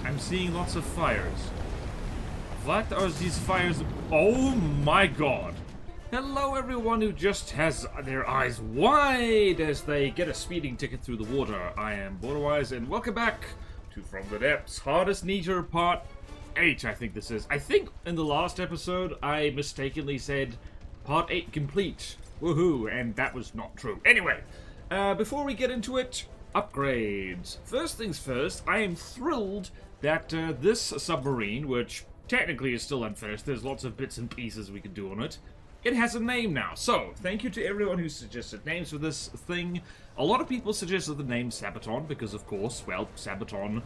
I'm seeing lots of fires. What are these fires? Oh my god. Hello everyone who just has their eyes wide as they get a speeding ticket through the water. I am BorderWise and welcome back to From the Depths, Hardest Neater Part 8, I think this is. I think in the last episode I mistakenly said Part 8 complete. Woohoo, and that was not true. Anyway, before we get into it, upgrades. First things first, I am thrilled that this submarine, which technically is still unfinished, there's lots of bits and pieces we can do on it, it has a name now. So, thank you to everyone who suggested names for this thing. A lot of people suggested the name Sabaton because, of course, well, Sabaton,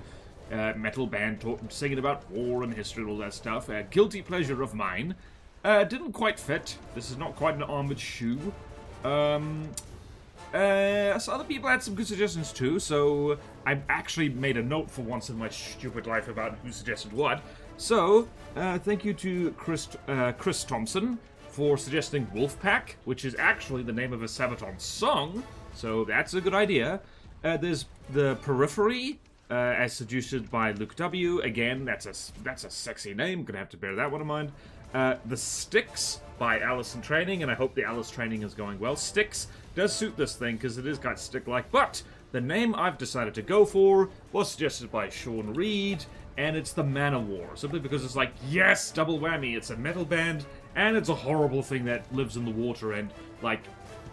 metal band singing about war and history and all that stuff. A guilty pleasure of mine. Didn't quite fit. This is not quite an armored shoe. So other people had some good suggestions too, so I actually made a note for once in my stupid life about who suggested what. So, thank you to Chris Thompson for suggesting Wolfpack, which is actually the name of a Sabaton song, so that's a good idea. There's the Periphery, as suggested by Luke W. Again, that's a sexy name, gonna have to bear that one in mind. The Sticks by Alice in Training, and I hope the Alice training is going well. Sticks does suit this thing because it is kind of stick-like, but the name I've decided to go for was suggested by Sean Reed, and it's the Man of War, simply because it's like, yes, double whammy, it's a metal band, and it's a horrible thing that lives in the water and, like,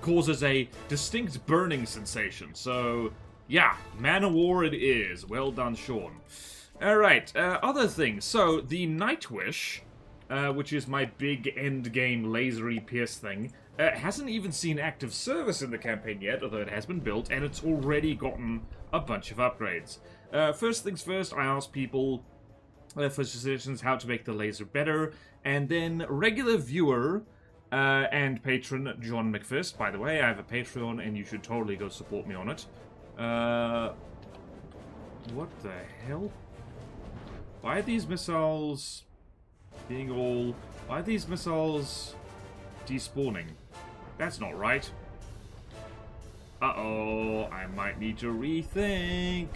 causes a distinct burning sensation. So, yeah, Man of War it is. Well done, Sean. Alright, other things. So, the Nightwish, which is my big end-game lasery pierce thing, hasn't even seen active service in the campaign yet, although it has been built, and it's already gotten a bunch of upgrades. First things first, I asked people for suggestions how to make the laser better, and then regular viewer and patron John McFist, by the way, I have a Patreon, and you should totally go support me on it. What the hell? Why are these missiles being all... Why are these missiles despawning? That's not right. Uh-oh, I might need to rethink.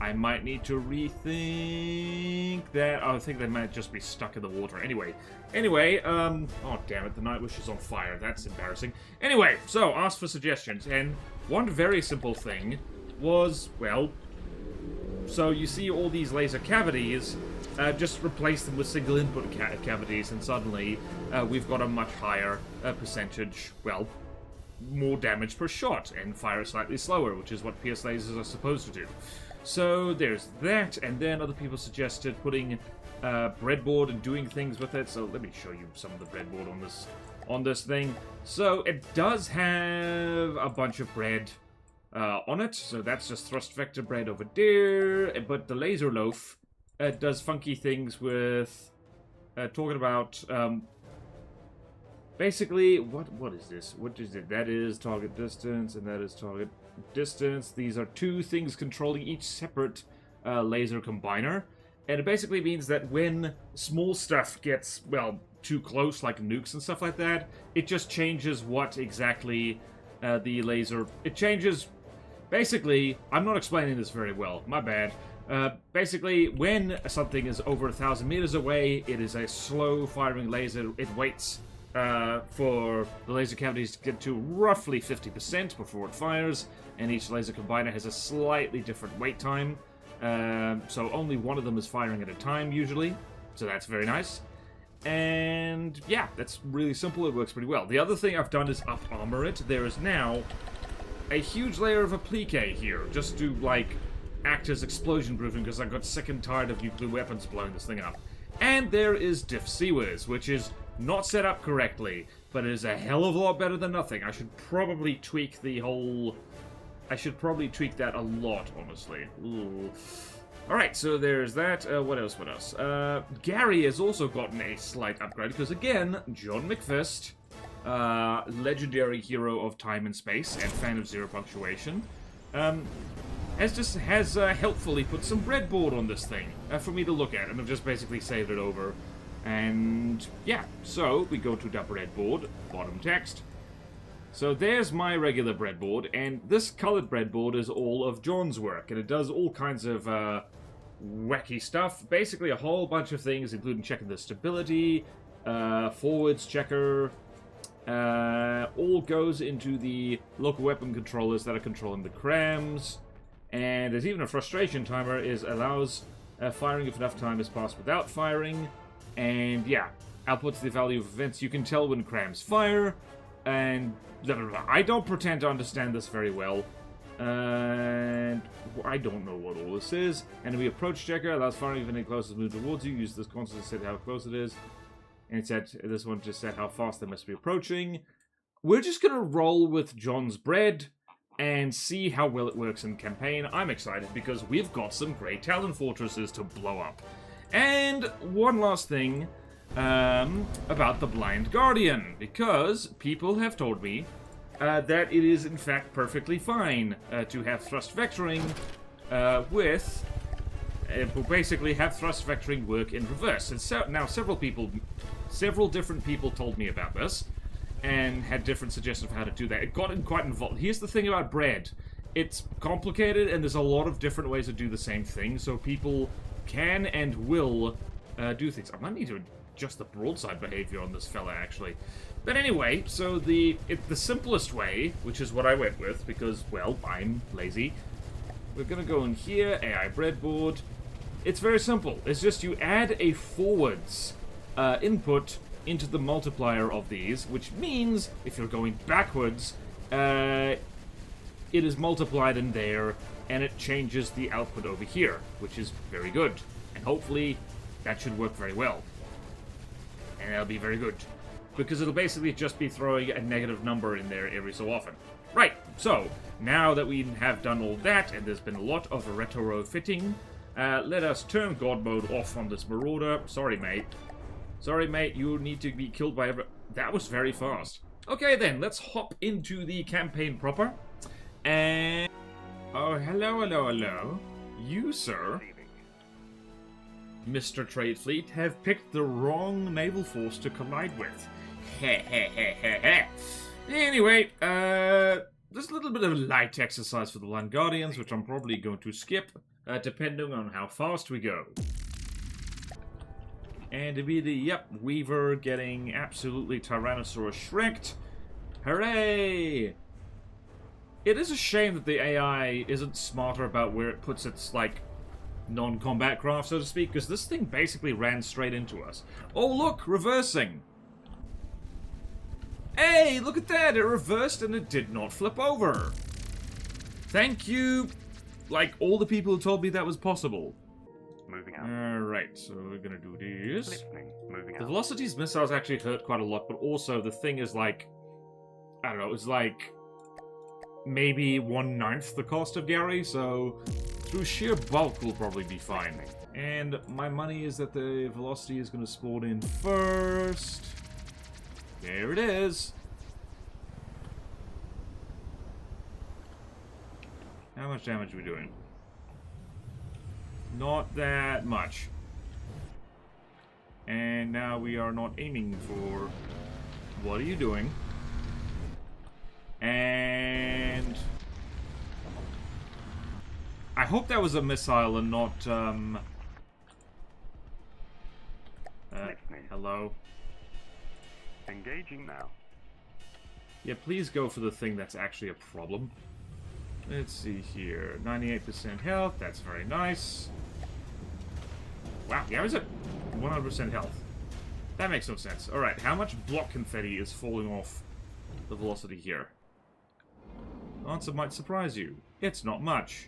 I might need to rethink that. Oh, I think they might just be stuck in the water. Anyway, oh damn it, the Nightwish is on fire. That's embarrassing. Anyway, so asked for suggestions, and one very simple thing was, well, so you see all these laser cavities, just replace them with single input cavities, and suddenly we've got a much higher percentage, well, more damage per shot, and fire slightly slower, which is what pierce lasers are supposed to do. So there's that, and then other people suggested putting breadboard and doing things with it. So let me show you some of the breadboard on this thing. So it does have a bunch of bread on it, so that's just thrust vector bread over there, but the laser loaf does funky things with talking about basically what is this? What is it? That is target distance, and that is target distance. These are two things controlling each separate laser combiner, and it basically means that when small stuff gets, well, too close, like nukes and stuff like that, it just changes what exactly the laser... It changes... Basically, I'm not explaining this very well, my bad. Basically, when something is over 1,000 meters away, it is a slow-firing laser. It waits for the laser cavities to get to roughly 50% before it fires, and each laser combiner has a slightly different wait time. So only one of them is firing at a time, usually. So that's very nice. And yeah, that's really simple. It works pretty well. The other thing I've done is up-armor it. There is now a huge layer of applique here, just to, like, act as explosion proofing, because I got sick and tired of nuclear weapons blowing this thing up. And there is Diff Seaways, which is not set up correctly, but it is a hell of a lot better than nothing. I should probably tweak the whole... I should probably tweak that a lot, honestly. Alright, so there's that. What else? Gary has also gotten a slight upgrade, because again, John McFist, legendary hero of time and space and fan of zero punctuation, has helpfully put some breadboard on this thing for me to look at, and I've just basically saved it over. And yeah, so we go to the breadboard, bottom text. So there's my regular breadboard, and this colored breadboard is all of John's work, and it does all kinds of wacky stuff. Basically a whole bunch of things, including checking the stability, forwards checker, all goes into the local weapon controllers that are controlling the crams. And there's even a frustration timer, allows firing if enough time has passed without firing. And yeah, outputs the value of events. You can tell when crams fire, and blah, blah, blah. I don't pretend to understand this very well. And I don't know what all this is. Enemy approach checker allows firing if any closest move towards you. Use this constant to set how close it is. And it said, this one just said how fast they must be approaching. We're just gonna roll with John's bread and see how well it works in campaign. I'm excited because we've got some great talent fortresses to blow up. And one last thing about the Blind Guardian, because people have told me that it is in fact perfectly fine to have thrust vectoring basically have thrust vectoring work in reverse. And so now several different people told me about this and had different suggestions for how to do that. It got quite involved. Here's the thing about bread. It's complicated, and there's a lot of different ways to do the same thing, so people can and will do things. I might need to adjust the broadside behavior on this fella, actually. But anyway, so the simplest way, which is what I went with, because, well, I'm lazy, we're gonna go in here, AI breadboard. It's very simple. It's just you add a forwards input into the multiplier of these, which means if you're going backwards, it is multiplied in there, and it changes the output over here, which is very good. And hopefully, that should work very well. And that'll be very good. Because it'll basically just be throwing a negative number in there every so often. Right, so, now that we have done all that, and there's been a lot of retrofitting, let us turn God mode off on this Marauder. Sorry, mate. Sorry, mate, you need to be killed by every... That was very fast. Okay, then, let's hop into the campaign proper. And... Oh, hello, hello, hello. You, sir, Mr. Trade Fleet, have picked the wrong naval force to collide with. Anyway, just a little bit of a light exercise for the Blind Guardians, which I'm probably going to skip, depending on how fast we go. And to be the, yep, Weaver getting absolutely Tyrannosaurus Shrek'd. Hooray! It is a shame that the AI isn't smarter about where it puts its, like, non-combat craft, so to speak, because this thing basically ran straight into us. Oh, look! Reversing! Hey, look at that! It reversed and it did not flip over! Thank you, like, all the people who told me that was possible. Moving out. Alright, so we're gonna do this. Listening. Moving The out. Velocity's missiles actually hurt quite a lot, but also the thing is like... I don't know, it's like... maybe 1/9 the cost of Gary, so... through sheer bulk we'll probably be fine. And my money is that the Velocity is gonna spawn in first. There it is. How much damage are we doing? Not that much. And now we are not aiming for... What are you doing? And... I hope that was a missile and not, hello? Engaging now. Yeah, please go for the thing that's actually a problem. Let's see here. 98% health, that's very nice. Wow, yeah, is it 100% health? That makes no sense. Alright, how much block confetti is falling off the Velocity here? The answer might surprise you. It's not much.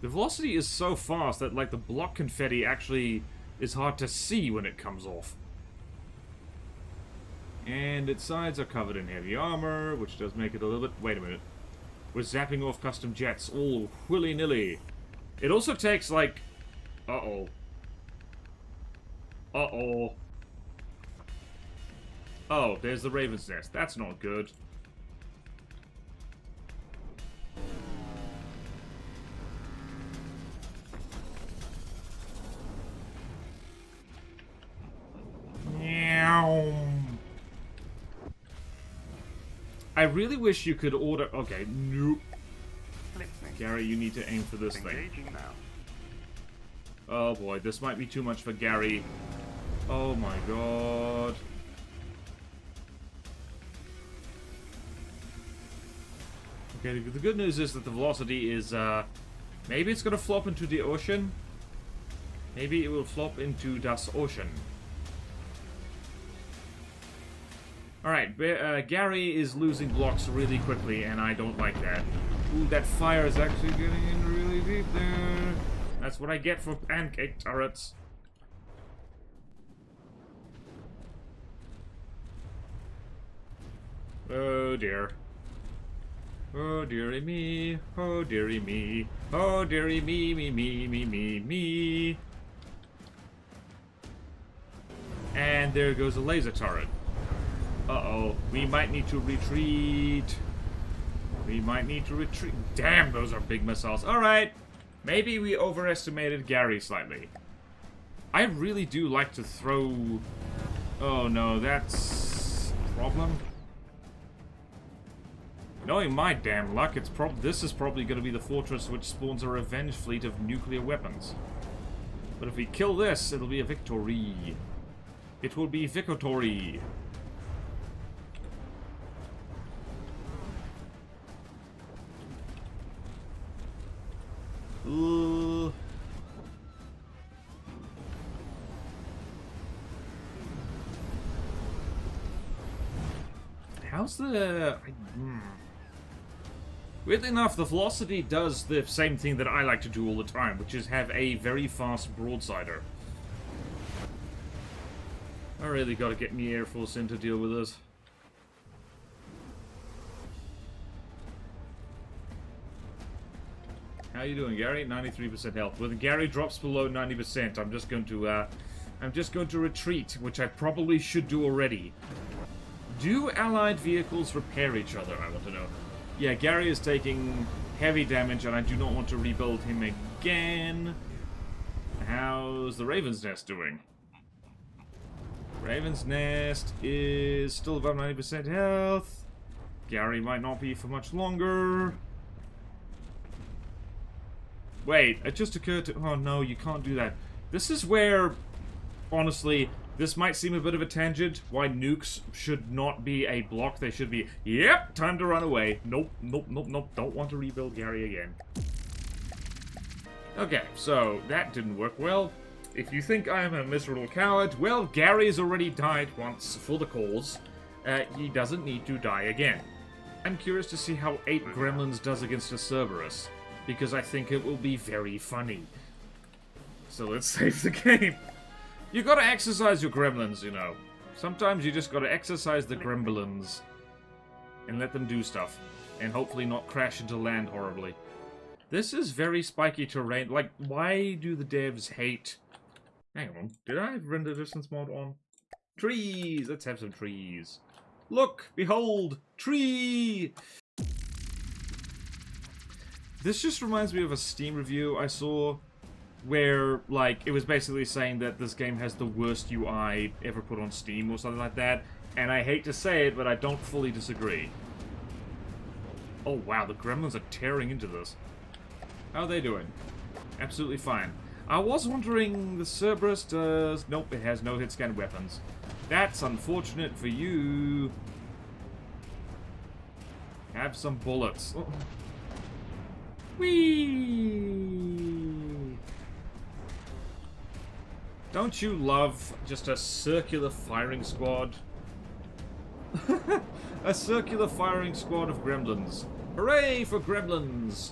The Velocity is so fast that, like, the block confetti actually is hard to see when it comes off. And its sides are covered in heavy armor, which does make it a little bit... Wait a minute. We're zapping off custom jets all willy-nilly. It also takes, like... Uh-oh. Uh-oh. Oh, there's the Raven's Nest. That's not good. I really wish you could order... Okay, nope. Listening. Gary, you need to aim for this thing. Engaging now. Oh boy, this might be too much for Gary. Oh my god. Okay, the good news is that the velocity is, maybe it's gonna flop into the ocean. Maybe it will flop into das Ocean. Alright, Gary is losing blocks really quickly, and I don't like that. Ooh, that fire is actually getting in really deep there. That's what I get for pancake turrets. Oh dear. Oh dearie me. Oh dearie me. Oh dearie me, me. And there goes a laser turret. Uh-oh. We might need to retreat. We might need to retreat. Damn, those are big missiles. Alright. Maybe we overestimated Gary slightly. I really do like to throw... Oh no, that's... a problem. Knowing my damn luck, this is probably going to be the fortress which spawns a revenge fleet of nuclear weapons. But if we kill this, it'll be a victory. It will be victory. How's the... Weirdly enough, the velocity does the same thing that I like to do all the time, which is have a very fast broadsider. I really gotta get me Air Force in to deal with this. How you doing, Gary? 93% health. When Gary drops below 90%, I'm just going to retreat, which I probably should do already. Do allied vehicles repair each other? I want to know. Yeah, Gary is taking heavy damage, and I do not want to rebuild him again. How's the Raven's Nest doing? Raven's Nest is still above 90% health. Gary might not be for much longer. Wait, it just occurred to... Oh no, you can't do that. This is where, honestly, this might seem a bit of a tangent. Why nukes should not be a block. They should be, yep, time to run away. Nope. Don't want to rebuild Gary again. Okay, so that didn't work well. If you think I am a miserable coward, well, Gary has already died once for the cause. He doesn't need to die again. I'm curious to see how 8 Gremlins does against a Cerberus, because I think it will be very funny. So let's save the game. You gotta exercise your gremlins, you know. Sometimes you just gotta exercise the gremlins and let them do stuff, and hopefully not crash into land horribly. This is very spiky terrain. Like, why do the devs hate... Hang on, did I have render distance mod on? Trees! Let's have some trees. Look! Behold! Tree! This just reminds me of a Steam review I saw where, like, it was basically saying that this game has the worst UI ever put on Steam or something like that, and I hate to say it, but I don't fully disagree. Oh wow, the gremlins are tearing into this. How are they doing? Absolutely fine. I was wondering, the Cerberus does... Nope, it has no hit scan weapons. That's unfortunate for you. Have some bullets. Oh. Whee! Don't you love just a circular firing squad? A circular firing squad of gremlins. Hooray for gremlins!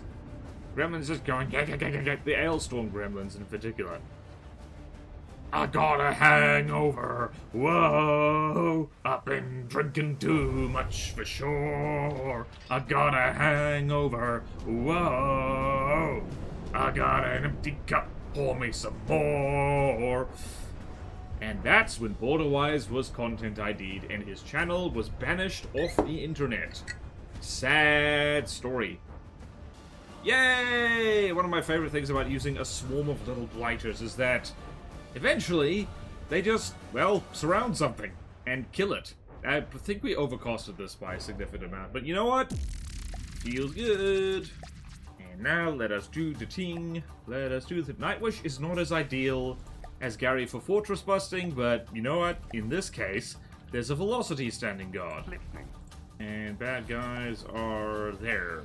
Gremlins just going, the Ailstorm gremlins in particular. I got a hangover. Whoa, I've been drinking too much for sure. I got a hangover. Whoa, I got an empty cup. Pour me some more. And that's when BorderWise was content ID'd and his channel was banished off the internet. Sad story. Yay! One of my favorite things about using a swarm of little blighters is that eventually they just, well, surround something and kill it. I think we overcosted this by a significant amount, but you know what? Feels good. And now let us do the ting. Let us do the Nightwish is not as ideal as Gary for fortress busting, but you know what? In this case, there's a velocity standing guard. And bad guys are there.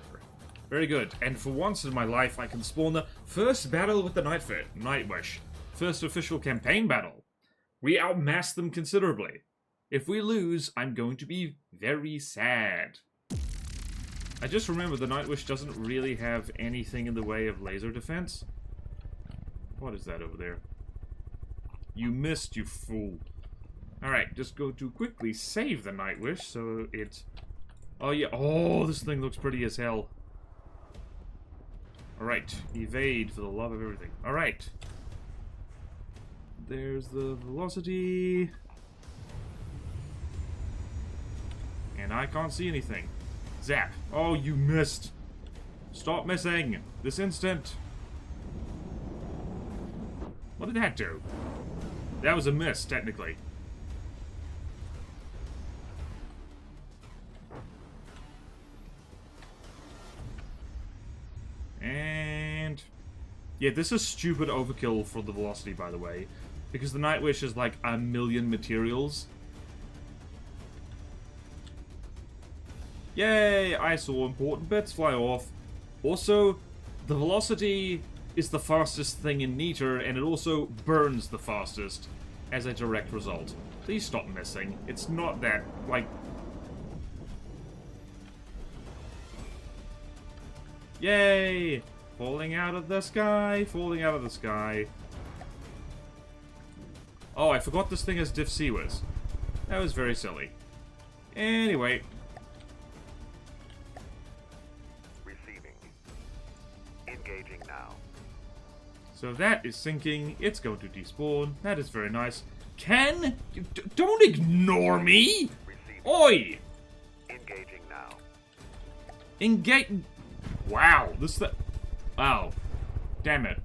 Very good. And for once in my life, I can spawn the first battle with the Nightwish. First official campaign battle. We outmassed them considerably. If we lose, I'm going to be very sad. I just remember the Nightwish doesn't really have anything in the way of laser defense. What is that over there? You missed, you fool. Alright, just go to quickly save the Nightwish so it... Oh yeah, oh, this thing looks pretty as hell. Alright, evade for the love of everything. Alright. There's the velocity. And I can't see anything. Zap. Oh, you missed. Stop missing. This instant. What did that do? That was a miss, technically. And... yeah, this is stupid overkill for the velocity, by the way. Because the Nightwish is like 1,000,000 materials. Yay! I saw important bits fly off. Also, the velocity is the fastest thing in Neater, and it also burns the fastest as a direct result. Please stop missing. It's not that, like... Yay! Falling out of the sky, falling out of the sky. Oh, I forgot this thing has diff Seawers. That was very silly. Anyway... so that is sinking. It's going to despawn. That is very nice. Ken, don't ignore me. Oi! Engaging now. Engage. Wow, this the. Wow, damn it.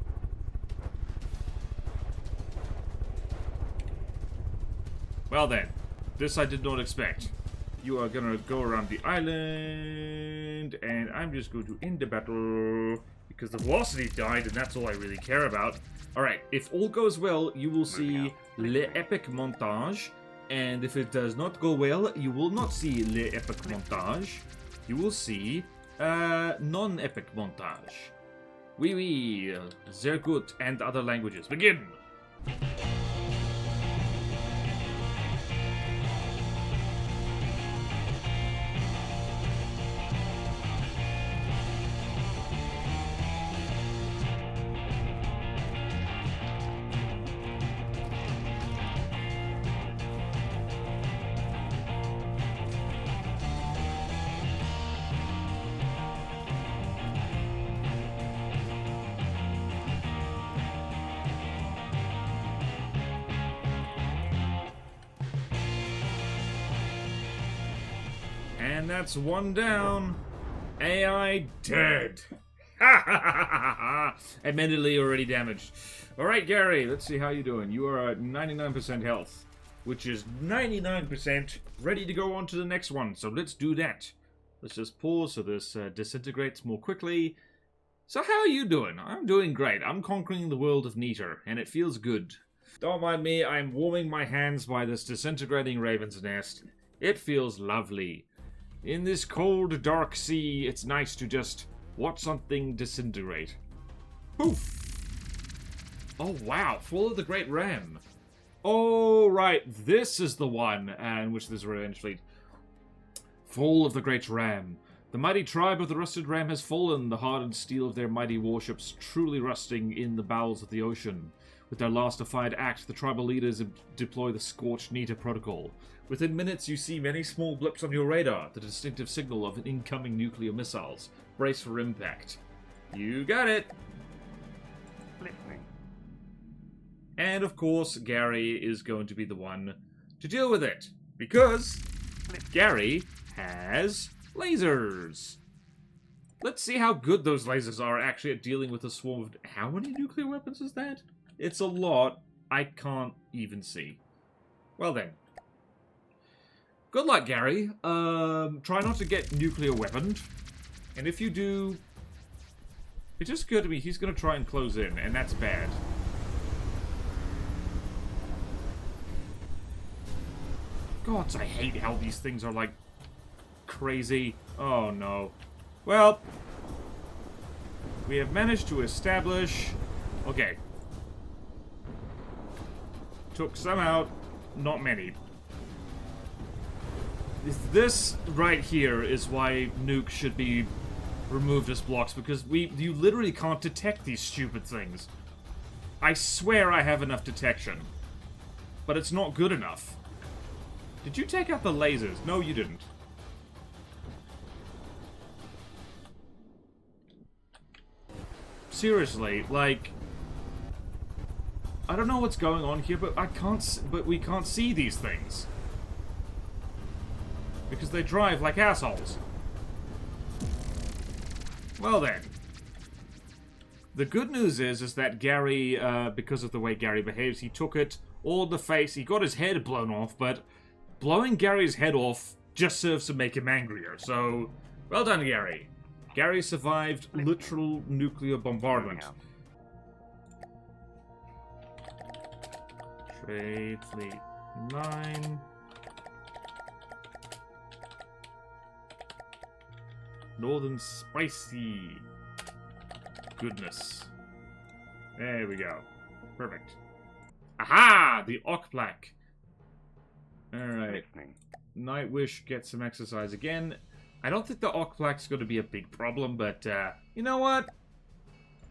Well then, this I did not expect. You are gonna go around the island, and I'm just going to end the battle. Because the velocity died, and that's all I really care about. Alright, if all goes well, you will see Le Epic Montage. And if it does not go well, you will not see Le Epic Montage. You will see Non-Epic Montage. Oui, oui, sehr gut, and other languages. Begin! And that's one down. AI dead. Ha ha ha ha ha. Admittedly already damaged. Alright, Gary, let's see how you're doing. You are at 99% health, which is 99% ready to go on to the next one. So let's do that. Let's just pause so this disintegrates more quickly. So how are you doing? I'm doing great. I'm conquering the world of Neater, and it feels good. Don't mind me, I'm warming my hands by this disintegrating raven's nest. It feels lovely. In this cold, dark sea, it's nice to just watch something disintegrate. Poof! Oh wow, Fall of the Great Ram. Oh right, this is the one in which there's a revenge fleet. Fall of the Great Ram. The mighty tribe of the Rusted Ram has fallen, the hardened steel of their mighty warships truly rusting in the bowels of the ocean. With their last defied act, the tribal leaders deploy the Scorched Nita protocol. Within minutes, you see many small blips on your radar, the distinctive signal of incoming nuclear missiles. Brace for impact. You got it! Listening. And of course, Gary is going to be the one to deal with it. Because Gary has lasers. Let's see how good those lasers are actually at dealing with a swarm of... How many nuclear weapons is that? It's a lot. I can't even see. Well then. Good luck, Gary. Try not to get nuclear weaponed. And if you do... It just occurred to me he's going to try and close in, and that's bad. God, I hate how these things are, like, crazy. Oh, no. Well, we have managed to establish... Okay. Took some out, not many. This right here is why nukes should be removed as blocks, because you literally can't detect these stupid things. I swear I have enough detection, but it's not good enough. Did you take out the lasers? No, you didn't. Seriously, like, I don't know what's going on here, but we can't see these things. Because they drive like assholes. Well then. The good news is that Gary, because of the way Gary behaves, he took it all in the face. He got his head blown off, but blowing Gary's head off just serves to make him angrier. So, well done, Gary. Gary survived literal nuclear bombardment. Trade Fleet 9. Northern Spicy. Goodness. There we go. Perfect. Aha! The Okplak. Alright. Nightwish gets some exercise again. I don't think the Okplak's going to be a big problem, but, you know what?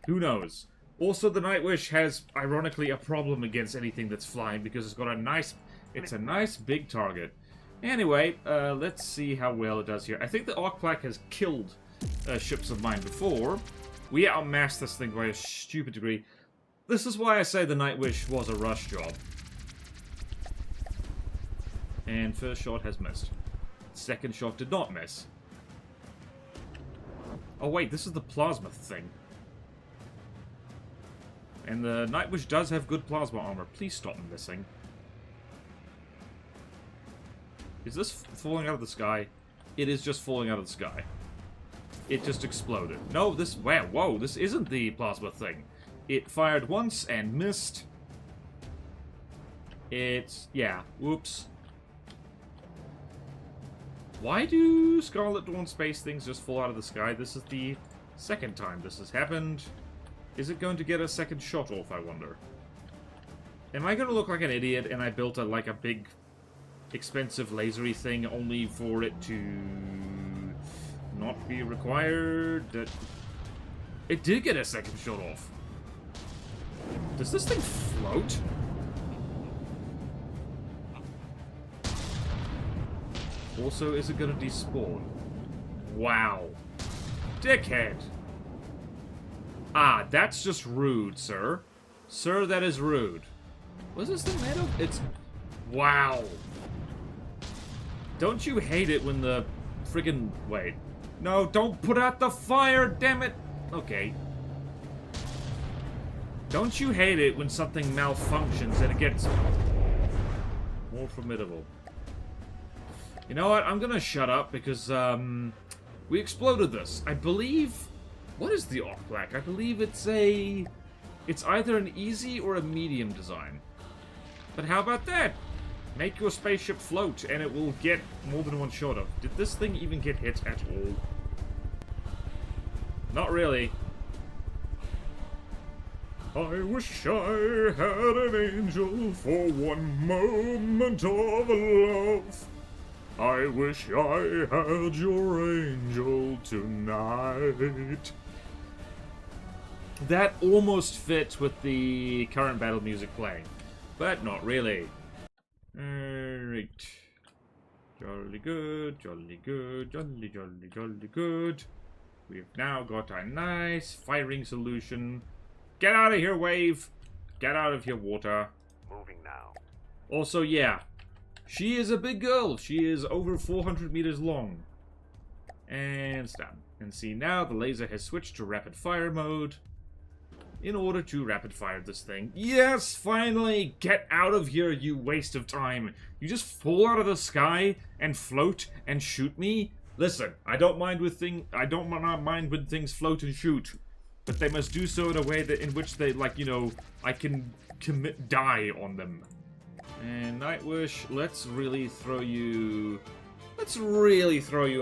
Who knows? Also, the Nightwish has, ironically, a problem against anything that's flying, because it's got a nice... It's a nice big target. Anyway, let's see how well it does here. I think the Okplak has killed ships of mine before. We outmassed this thing by a stupid degree. This is why I say the Nightwish was a rush job. And first shot has missed. Second shot did not miss. Oh wait, this is the plasma thing. And the Nightwish does have good plasma armor. Please stop missing. Is this falling out of the sky? It is just falling out of the sky. It just exploded. No, this... Whoa, this isn't the plasma thing. It fired once and missed. It's... Yeah, whoops. Why do Scarlet Dawn space things just fall out of the sky? This is the second time this has happened. Is it going to get a second shot off, I wonder? Am I going to look like an idiot and I built a big... expensive lasery thing only for it to not be required? It did get a second shot off. Does this thing float? Also, is it gonna despawn? Wow. Dickhead. Ah, that's just rude, sir. Sir, that is rude. What's this thing made of? It's... Wow. Don't you hate it when the friggin... Wait. No, don't put out the fire, damn it! Okay. Don't you hate it when something malfunctions and it gets more formidable? You know what? I'm gonna shut up because, we exploded this. I believe... What is the Okplak? I believe it's a... It's either an easy or a medium design. But how about that? Make your spaceship float, and it will get more than one shot of. Did this thing even get hit at all? Not really. I wish I had an angel for one moment of love. I wish I had your angel tonight. That almost fits with the current battle music playing, but not really. Alright. Jolly good, jolly good, jolly, jolly, jolly good. We've now got a nice firing solution. Get out of here, Wave! Get out of here, Water. Moving now. Also, yeah. She is a big girl. She is over 400 meters long. And stop. And see, now the laser has switched to rapid fire mode. in order to rapid fire this thing. Yes, finally! Get out of here, you waste of time. You just fall out of the sky and float and shoot me? Listen, I don't mind when things float and shoot, but they must do so in a way that in which they, like, you know, I can die on them. And Nightwish, let's really throw you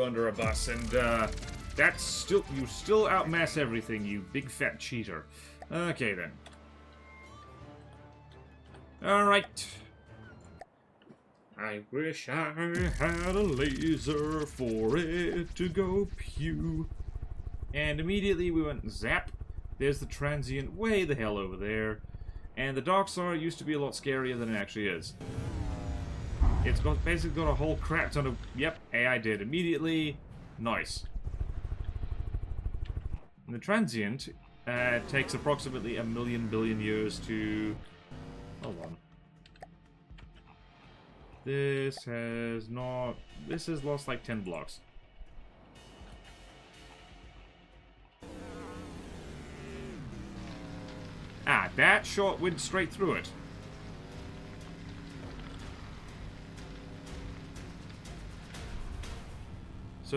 under a bus, and you still outmass everything, you big fat cheater. Okay then. Alright. I wish I had a laser for it to go pew. And immediately we went zap. There's the transient way the hell over there. And the Dark Star used to be a lot scarier than it actually is. It's basically got a whole crap ton of... Yep, AI did immediately. Nice. And the transient takes approximately 1,000,000 billion years to... Hold on. This has lost like 10 blocks. Ah, that shot went straight through it.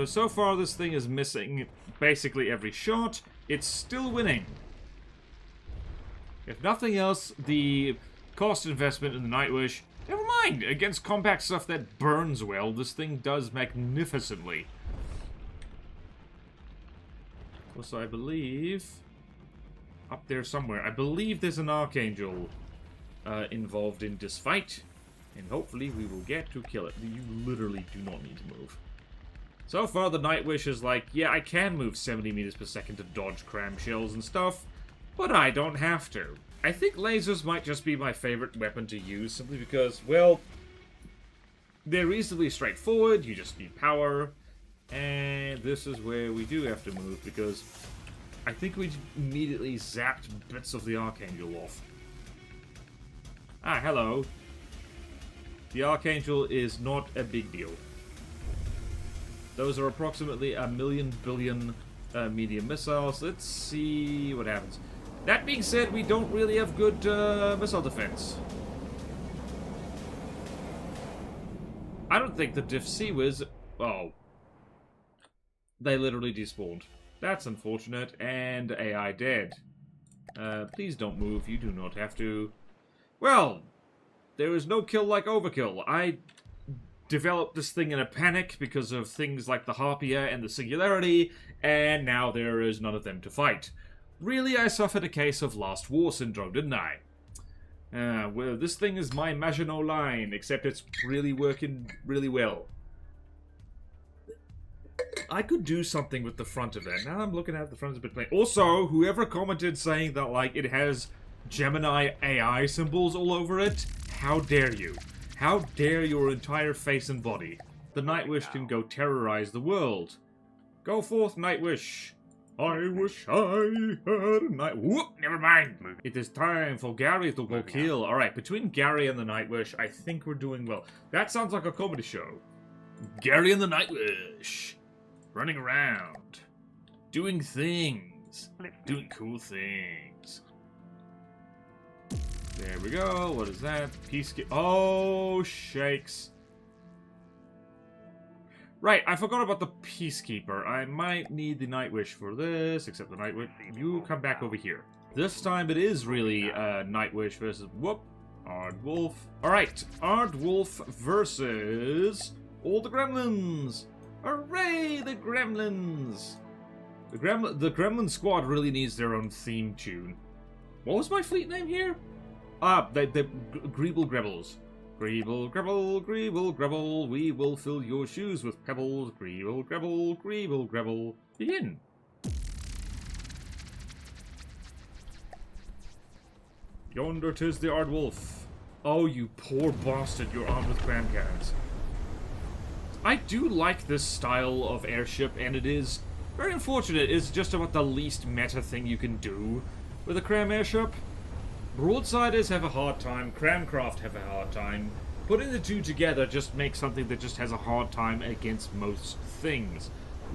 So far this thing is missing basically every shot. It's still winning. If nothing else, the cost investment in the Nightwish, never mind, against compact stuff that burns well, this thing does magnificently. Also, I believe... up there somewhere, I believe there's an Archangel involved in this fight, and hopefully we will get to kill it. You literally do not need to move. So far, the Nightwish is like, yeah, I can move 70 meters per second to dodge cram shells and stuff, but I don't have to. I think lasers might just be my favorite weapon to use, simply because, well, they're reasonably straightforward, you just need power, and this is where we do have to move, because I think we immediately zapped bits of the Archangel off. Ah, hello. The Archangel is not a big deal. Those are approximately 1,000,000 billion medium missiles. Let's see what happens. That being said, we don't really have good missile defense. I don't think the DaVinci was... Oh. They literally despawned. That's unfortunate, and AI dead. Please don't move, you do not have to. Well, there is no kill like overkill. I developed this thing in a panic because of things like the Harpia and the Singularity, and now there is none of them to fight. Really, I suffered a case of Last War syndrome, didn't I? Well, this thing is my Maginot Line, except it's really working really well. I could do something with the front of it. Now I'm looking at the front of the plane. Also, whoever commented saying that, like, it has Gemini AI symbols all over it, how dare you? How dare your entire face and body? The Nightwish can go terrorize the world. Go forth, Nightwish. I wish I had a night. Whoop, never mind. It is time for Gary to go kill. Alright, between Gary and the Nightwish, I think we're doing well. That sounds like a comedy show. Gary and the Nightwish. Running around. Doing things. Doing cool things. There we go. What is that? Peacekeeper. Oh, shakes. Right, I forgot about the Peacekeeper. I might need the Nightwish for this, except the Nightwish. You come back over here. This time it is really Nightwish versus... Whoop. Aardwolf. Alright, Aardwolf versus... all the Gremlins. Hooray, the Gremlins. The Gremlin squad really needs their own theme tune. What was my fleet name here? Ah, the Greeble Grebbles. Greeble, Grebble, Greeble, Grebble, we will fill your shoes with pebbles. Greeble, Grebble, Greeble, Grebble. Begin. Yonder 'tis the Aardwolf. Oh, you poor bastard, you're armed with cram cannons. I do like this style of airship, and it is very unfortunate. It's just about the least meta thing you can do with a cram airship. Broadsiders have a hard time, Cramcraft have a hard time. Putting the two together just makes something that just has a hard time against most things.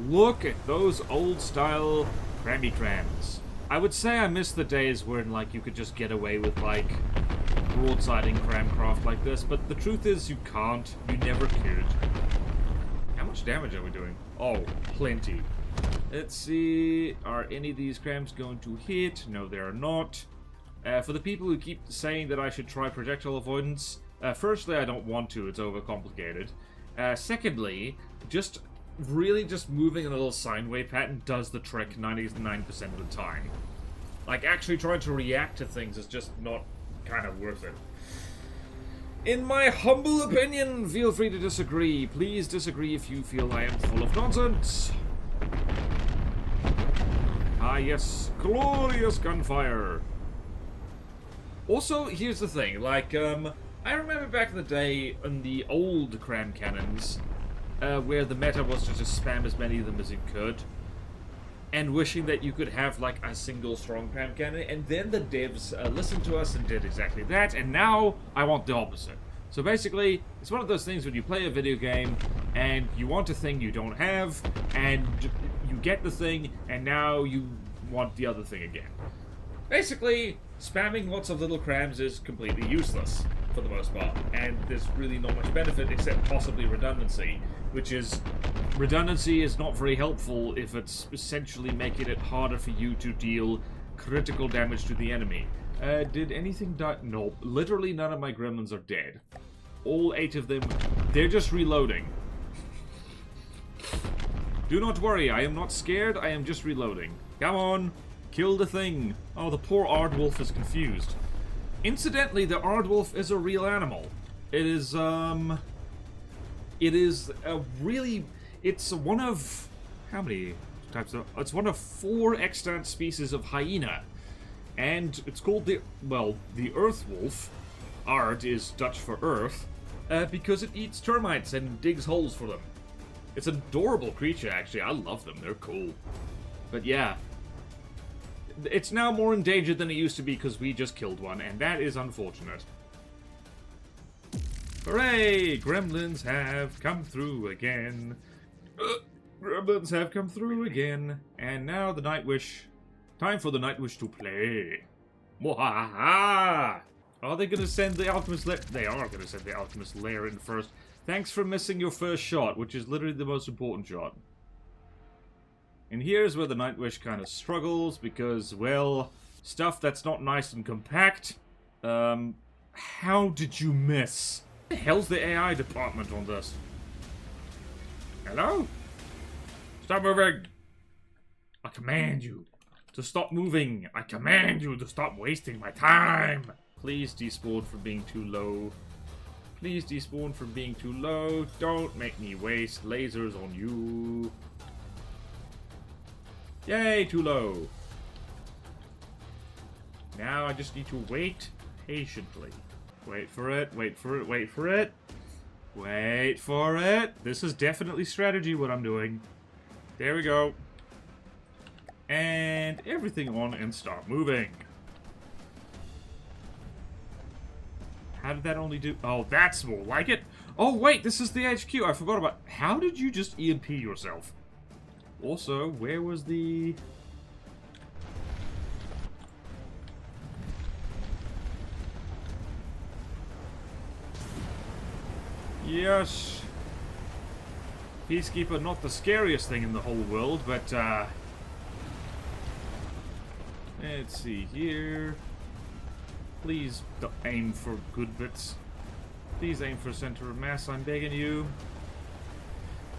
Look at those old style crammy crams. I would say I miss the days when, like, you could just get away with, like, broadsiding cramcraft like this, but the truth is you can't. You never could. How much damage are we doing? Oh, plenty. Let's see. Are any of these crams going to hit? No, they are not. For the people who keep saying that I should try projectile avoidance, firstly, I don't want to. It's overcomplicated. Secondly, just moving in a little sine wave pattern does the trick 99% of the time. Like, actually trying to react to things is just not kind of worth it. In my humble opinion, feel free to disagree. Please disagree if you feel I am full of nonsense. Ah, yes. Glorious gunfire. Also, here's the thing. Like, I remember back in the day in the old cram cannons, where the meta was to just spam as many of them as you could, and wishing that you could have, like, a single strong cram cannon, and then the devs listened to us and did exactly that, and now I want the opposite. So basically, it's one of those things when you play a video game, and you want a thing you don't have, and you get the thing, and now you want the other thing again. Basically, spamming lots of little crams is completely useless, for the most part, and there's really not much benefit except possibly redundancy, which is, redundancy is not very helpful if it's essentially making it harder for you to deal critical damage to the enemy. Did anything die? No, literally none of my gremlins are dead. All 8 of them, they're just reloading. Do not worry, I am not scared, I am just reloading. Come on, kill the thing. Oh, the poor Aardwolf is confused. Incidentally, the Aardwolf is a real animal. It is a really... It's one of... How many types of... It's one of 4 extant species of hyena. And it's called the... Well, the Earth Wolf. Aard is Dutch for Earth. Because it eats termites and digs holes for them. It's an adorable creature, actually. I love them. They're cool. But yeah. It's now more endangered than it used to be because we just killed one, and that is unfortunate. Hooray! Gremlins have come through again. Gremlins have come through again. And now the Nightwish. Time for the Nightwish to play. Mwahaha! Are they going to send the Alchemist Lair? They are going to send the Alchemist Lair in first. Thanks for missing your first shot, which is literally the most important shot. And here's where the Nightwish kind of struggles, because, well, stuff that's not nice and compact. How did you miss? What the hell's the AI department on this? Hello? Stop moving! I command you to stop moving! I command you to stop wasting my time! Please despawn from being too low. Please despawn from being too low. Don't make me waste lasers on you. Yay, too low. Now I just need to wait patiently. Wait for it, wait for it, wait for it. Wait for it. This is definitely strategy what I'm doing. There we go. And everything on and start moving. How did that only do? Oh, that's more like it. Oh, wait, this is the HQ. I forgot about... How did you just EMP yourself? Also, where was the... Yes. Peacekeeper, not the scariest thing in the whole world, but, let's see here. Please aim for good bits. Please aim for center of mass, I'm begging you.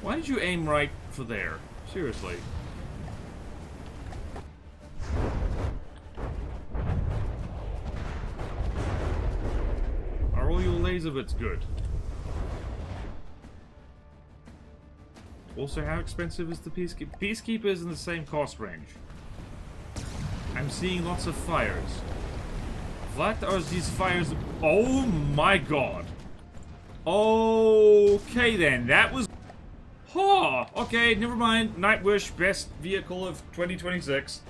Why did you aim right for there? Seriously. Are all your laser bits good? Also, how expensive is the Peacekeeper? Peacekeeper is in the same cost range. I'm seeing lots of fires. What are these fires? Oh my god. Okay then, that was... Oh, okay, never mind. Nightwish, best vehicle of 2026.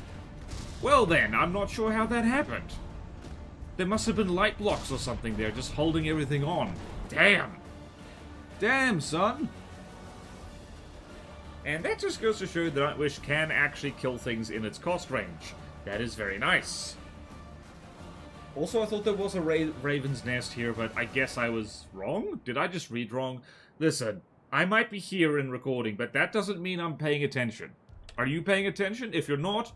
Well then, I'm not sure how that happened. There must have been light blocks or something there, just holding everything on. Damn. Damn, son. And that just goes to show that Nightwish can actually kill things in its cost range. That is very nice. Also, I thought there was a raven's nest here, but I guess I was wrong? Did I just read wrong? Listen, I might be here in recording, but that doesn't mean I'm paying attention. Are you paying attention? If you're not,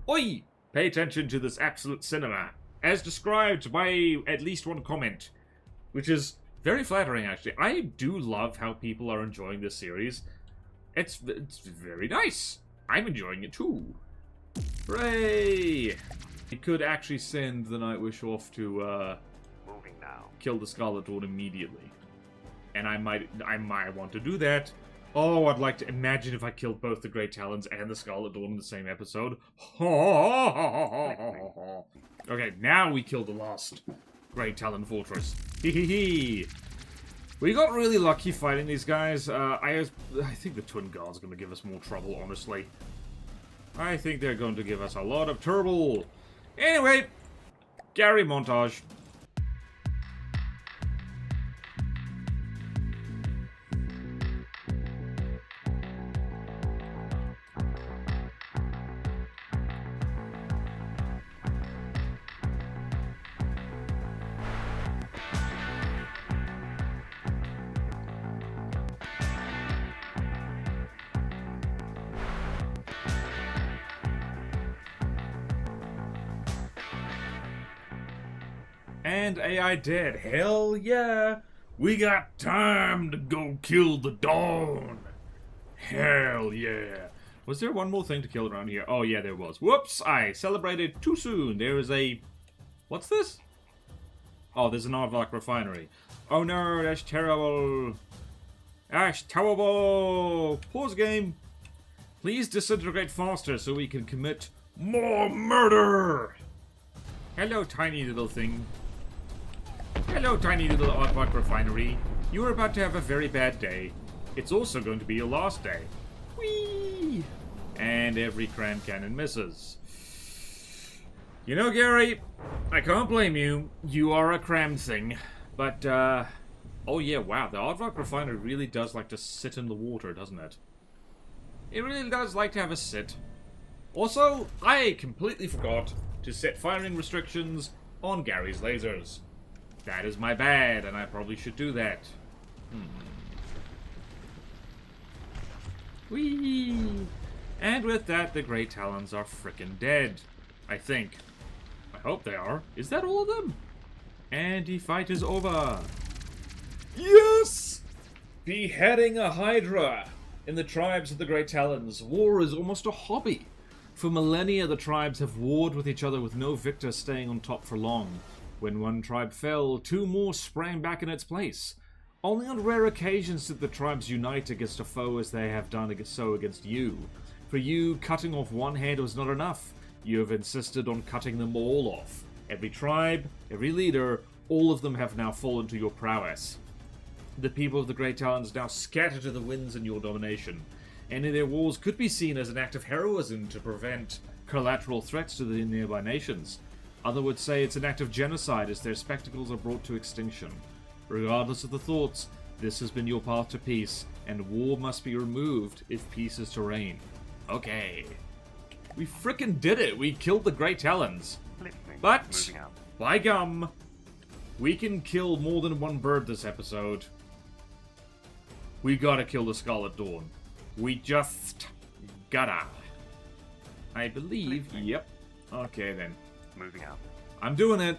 oi! Pay attention to this absolute cinema, as described by at least one comment, which is very flattering, actually. I do love how people are enjoying this series. It's very nice. I'm enjoying it too. Hooray! We could actually send the Nightwish off to Moving now. kill the Scarlet Dawn immediately. And I might want to do that. Oh, I'd like to imagine if I killed both the Grey Talons and the Scarlet Dawn in the same episode. Okay, now we kill the last Grey Talon Fortress. Hee. We got really lucky fighting these guys. I think the Twin Guard's going to give us more trouble, honestly. I think they're going to give us a lot of trouble. Anyway, Gary montage. And AI dead. Hell yeah. We got time to go kill the Dawn. Hell yeah. Was there one more thing to kill around here? Oh yeah, there was. Whoops, I celebrated too soon. There is a... What's this? Oh, there's an Aardvark refinery. Oh no, that's terrible. That's terrible. Pause game. Please disintegrate faster so we can commit more murder. Hello, tiny little thing. Hello, tiny little Aardvark refinery. You are about to have a very bad day. It's also going to be your last day. Whee! And every cram cannon misses. You know, Gary, I can't blame you. You are a cram thing. But, oh yeah, wow, the Aardvark refinery really does like to sit in the water, doesn't it? It really does like to have a sit. Also, I completely forgot to set firing restrictions on Gary's lasers. That is my bad, and I probably should do that. Whee! And with that, the Grey Talons are frickin' dead. I think. I hope they are. Is that all of them? And the fight is over. Yes! Beheading a Hydra in the tribes of the Grey Talons. War is almost a hobby. For millennia, the tribes have warred with each other with no victor staying on top for long. When one tribe fell, two more sprang back in its place. Only on rare occasions did the tribes unite against a foe as they have done so against you. For you, cutting off one head was not enough. You have insisted on cutting them all off. Every tribe, every leader, all of them have now fallen to your prowess. The people of the Grey Talons now scatter to the winds in your domination. Ending their wars could be seen as an act of heroism to prevent collateral threats to the nearby nations. Others would say it's an act of genocide as their spectacles are brought to extinction. Regardless of the thoughts, this has been your path to peace, and war must be removed if peace is to reign. Okay. We frickin' did it! We killed the Grey Talons. Listening. But, Moving out. by gum, we can kill more than one bird this episode. We gotta kill the Scarlet Dawn. We just gotta. I believe, Listening. yep. Okay then. Moving out. I'm doing it.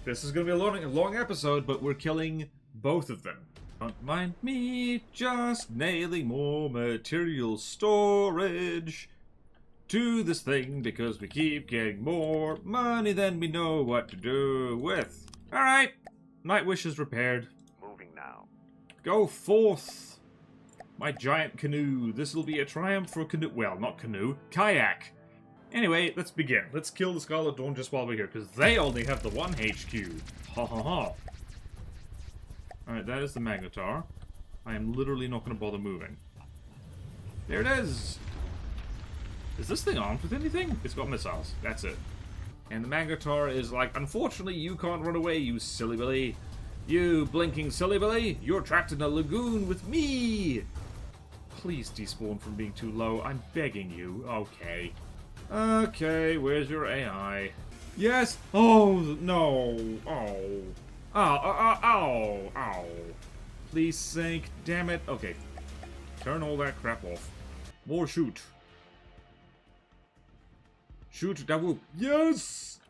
This is going to be a long episode, but we're killing both of them. Don't mind me just nailing more material storage to this thing because we keep getting more money than we know what to do with. Alright, Nightwish is repaired. Moving now. Go forth, my giant canoe. This will be a triumph for canoe. Well, not canoe, kayak. Anyway, let's begin. Let's kill the Scarlet Dawn just while we're here, because they only have the one HQ. Ha ha ha. Alright, that is the Magnetar. I am literally not going to bother moving. There it is! Is this thing armed with anything? It's got missiles. That's it. And the Magnetar is like, unfortunately, you can't run away, you silly Billy. You blinking silly Billy. You're trapped in a lagoon with me! Please despawn from being too low. I'm begging you. Okay. Okay, where's your AI? Yes! Oh, no! Oh. Ow. Please sink, damn it. Okay. Turn all that crap off. More shoot. Shoot, DaVinci. Yes!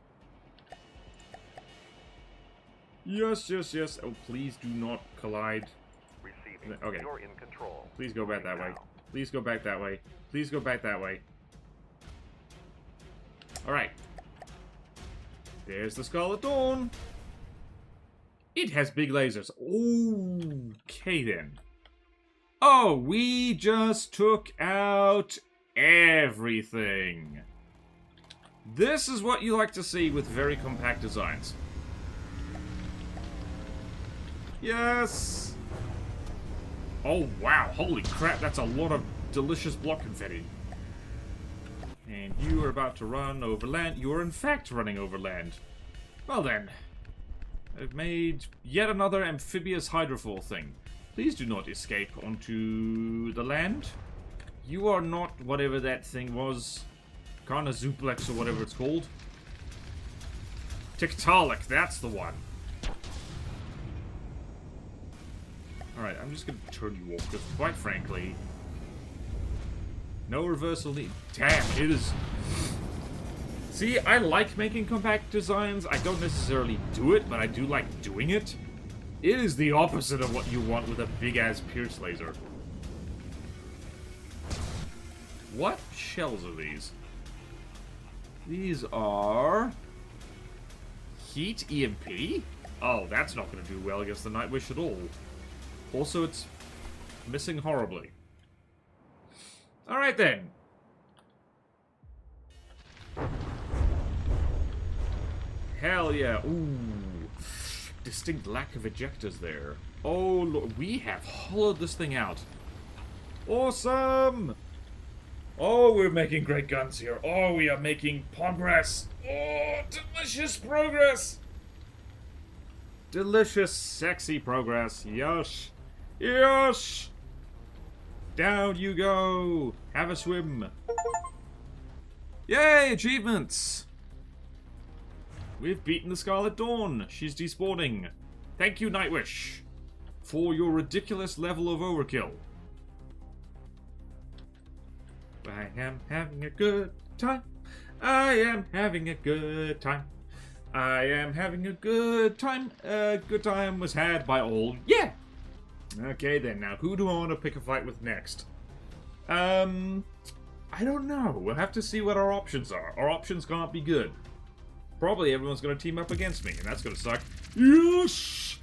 Yes. Oh, please do not collide. Receiving. Okay. You're in control. Please go back that way. Now. Please go back that way. Please go back that way. Alright. There's the Scarlet Dawn. It has big lasers. Okay, then. Oh, we just took out everything. This is what you like to see with very compact designs. Yes! Oh, wow. Holy crap, that's a lot of delicious block confetti. And you are about to run over land. You are, in fact, running over land. Well, then. I've made yet another amphibious hydrofoil thing. Please do not escape onto the land. You are not whatever that thing was. Carnazuplex or whatever it's called. Tiktaalik, that's the one. Alright, I'm just going to turn you off, because quite frankly, no reversal need. Damn, it is... See, I like making compact designs. I don't necessarily do it, but I do like doing it. It is the opposite of what you want with a big-ass pierce laser. What shells are these? These are... Heat EMP? Oh, that's not going to do well against the Nightwish at all. Also, it's missing horribly. Alright then. Hell yeah. Ooh. Distinct lack of ejectors there. Oh, Lord. We have hollowed this thing out. Awesome! Oh, we're making great guns here. Oh, we are making progress. Oh, delicious progress. Delicious, sexy progress. Yosh. Yosh! Down you go. Have a swim. Yay, achievements. We've beaten the Scarlet Dawn. She's despawning. Thank you, Nightwish, for your ridiculous level of overkill. I am having a good time. I am having a good time. I am having a good time. A good time was had by all. Yeah! Okay then, now who do I want to pick a fight with next? I don't know. We'll have to see what our options are. Our options can't be good. Probably everyone's going to team up against me, and that's going to suck. Yes!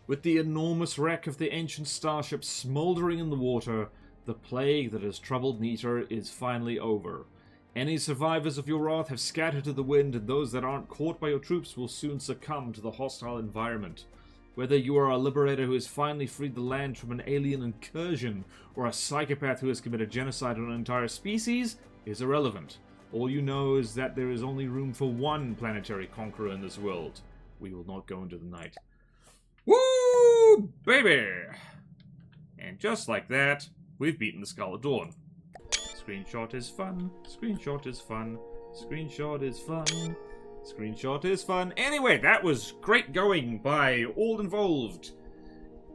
With the enormous wreck of the ancient starship smoldering in the water, the plague that has troubled Neater is finally over. Any survivors of your wrath have scattered to the wind, and those that aren't caught by your troops will soon succumb to the hostile environment. Whether you are a liberator who has finally freed the land from an alien incursion, or a psychopath who has committed genocide on an entire species, is irrelevant. All you know is that there is only room for one planetary conqueror in this world. We will not go into the night. Woo, baby! And just like that, we've beaten the Scarlet Dawn. Screenshot is fun. Screenshot is fun. Screenshot is fun. Screenshot is fun. Anyway, that was great going by all involved.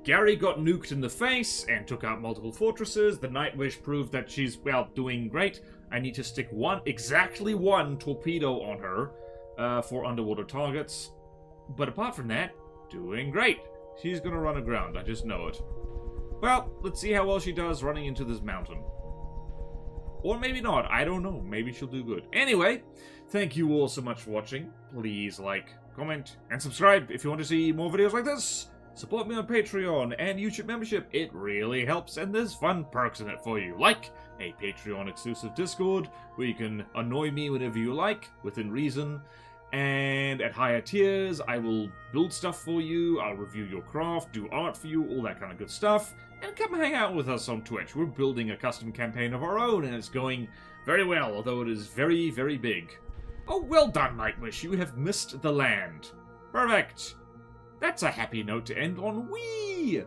Gary got nuked in the face and took out multiple fortresses. The Nightwish proved that she's, well, doing great. I need to stick exactly one torpedo on her for underwater targets. But apart from that, doing great. She's gonna run aground, I just know it. Well, let's see how well she does running into this mountain. Or maybe not, I don't know. Maybe she'll do good. Anyway, thank you all so much for watching. Please like, comment, and subscribe if you want to see more videos like this. Support me on Patreon and YouTube membership. It really helps, and there's fun perks in it for you, like a Patreon-exclusive Discord, where you can annoy me whenever you like, within reason. And at higher tiers, I will build stuff for you, I'll review your craft, do art for you, all that kind of good stuff. And come hang out with us on Twitch. We're building a custom campaign of our own, and it's going very well, although it is very, very big. Oh, well done, Nightwish. You have missed the land. Perfect. That's a happy note to end on. Whee!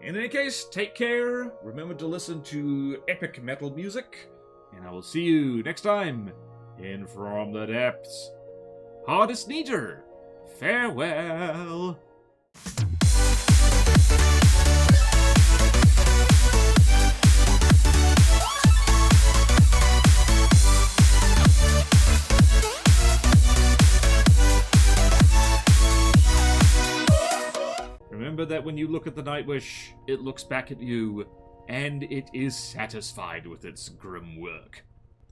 In any case, take care. Remember to listen to epic metal music. And I will see you next time in From the Depths. Hardest Neater, farewell. Remember that when you look at the Nightwish, it looks back at you, and it is satisfied with its grim work.